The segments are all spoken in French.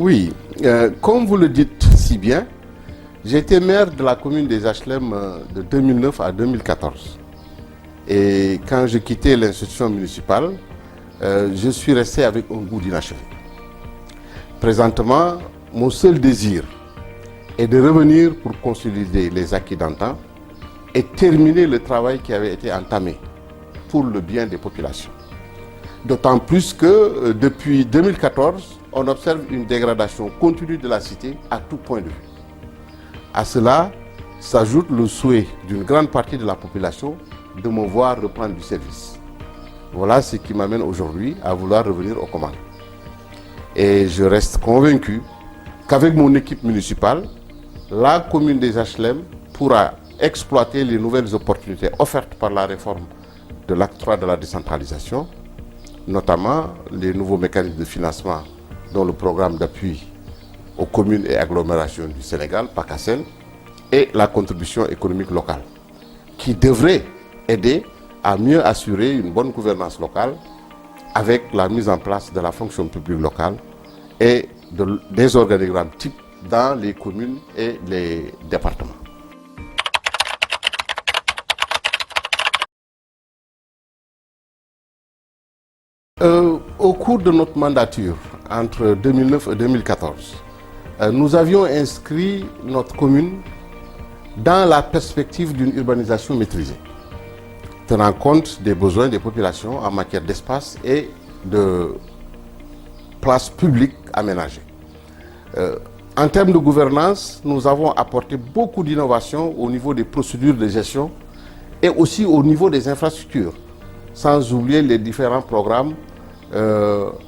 Oui, comme vous le dites si bien, j'ai été maire de la commune des HLM de 2009 à 2014. Et quand j'ai quitté l'institution municipale, je suis resté avec un goût d'inachevé. Présentement, mon seul désir est de revenir pour consolider les acquis d'antan et terminer le travail qui avait été entamé pour le bien des populations. D'autant plus que depuis 2014, on observe une dégradation continue de la cité à tout point de vue. À cela s'ajoute le souhait d'une grande partie de la population de me voir reprendre du service. Voilà ce qui m'amène aujourd'hui à vouloir revenir aux commandes. Et je reste convaincu qu'avec mon équipe municipale, la commune des HLM pourra exploiter les nouvelles opportunités offertes par la réforme de l'acte 3 de la décentralisation, notamment les nouveaux mécanismes de financement dont le programme d'appui aux communes et agglomérations du Sénégal, PACASEN, et la contribution économique locale, qui devrait aider à mieux assurer une bonne gouvernance locale avec la mise en place de la fonction publique locale et des organigrammes types dans les communes et les départements. Au cours de notre mandature, entre 2009 et 2014, nous avions inscrit notre commune dans la perspective d'une urbanisation maîtrisée, tenant compte des besoins des populations en matière d'espace et de places publiques aménagées. En termes de gouvernance, nous avons apporté beaucoup d'innovations au niveau des procédures de gestion et aussi au niveau des infrastructures, sans oublier les différents programmes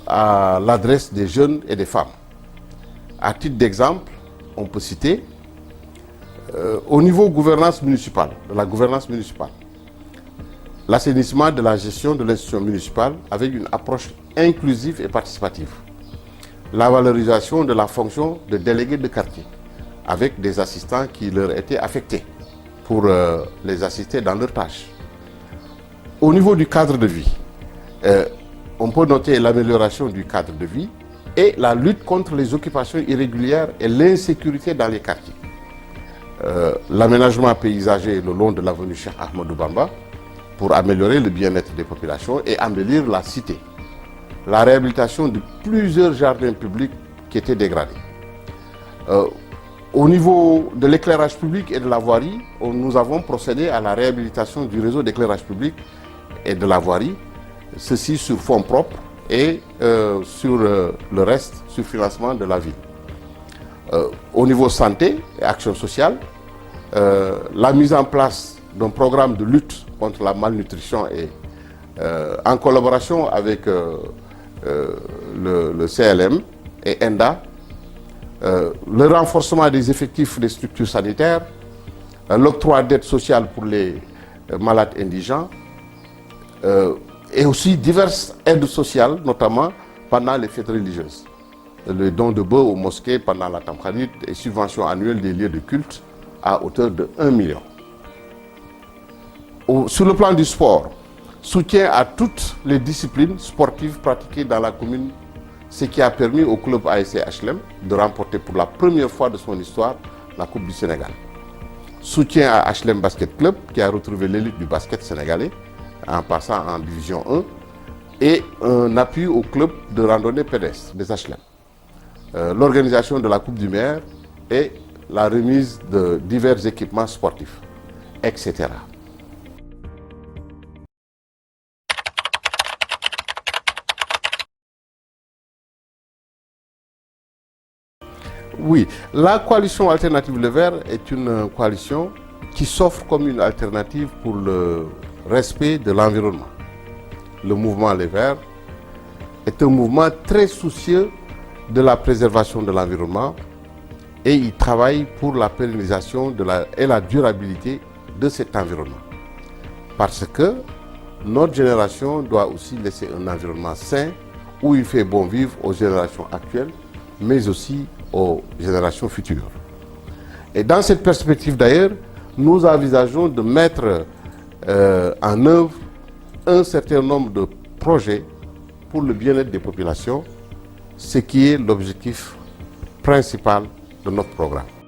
à l'adresse des jeunes et des femmes. À titre d'exemple, on peut citer au niveau gouvernance municipale, de la gouvernance municipale, l'assainissement de la gestion de l'institution municipale avec une approche inclusive et participative, la valorisation de la fonction de délégué de quartier avec des assistants qui leur étaient affectés pour les assister dans leurs tâches. Au niveau du cadre de vie, on peut noter l'amélioration du cadre de vie et la lutte contre les occupations irrégulières et l'insécurité dans les quartiers. L'aménagement paysager le long de l'avenue Cheikh Ahmadou Bamba pour améliorer le bien-être des populations et embellir la cité. La réhabilitation de plusieurs jardins publics qui étaient dégradés. Au niveau de l'éclairage public et de la voirie, nous avons procédé à la réhabilitation du réseau d'éclairage public et de la voirie, ceci sur fonds propres et sur le reste, sur financement de la ville. Au niveau santé et action sociale, la mise en place d'un programme de lutte contre la malnutrition et en collaboration avec le CLM et ENDA, le renforcement des effectifs des structures sanitaires, l'octroi d'aide sociale pour les malades indigents, et aussi diverses aides sociales, notamment pendant les fêtes religieuses. Le don de bœufs aux mosquées pendant la Tamkharit et subventions annuelles des lieux de culte à hauteur de 1 million. Sur le plan du sport, soutien à toutes les disciplines sportives pratiquées dans la commune, ce qui a permis au club ASC HLM de remporter pour la première fois de son histoire la Coupe du Sénégal. Soutien à HLM Basket Club qui a retrouvé l'élite du basket sénégalais en passant en division 1 et un appui au club de randonnée pédestre des HLM. L'organisation de la Coupe du Maire et la remise de divers équipements sportifs, etc. Oui, la coalition alternative Le Vert est une coalition qui s'offre comme une alternative pour le respect de l'environnement. Le mouvement Les Verts est un mouvement très soucieux de la préservation de l'environnement et il travaille pour la pérennisation et la durabilité de cet environnement. Parce que notre génération doit aussi laisser un environnement sain où il fait bon vivre aux générations actuelles, mais aussi aux générations futures. Et dans cette perspective d'ailleurs, nous envisageons de mettre en œuvre un certain nombre de projets pour le bien-être des populations, ce qui est l'objectif principal de notre programme.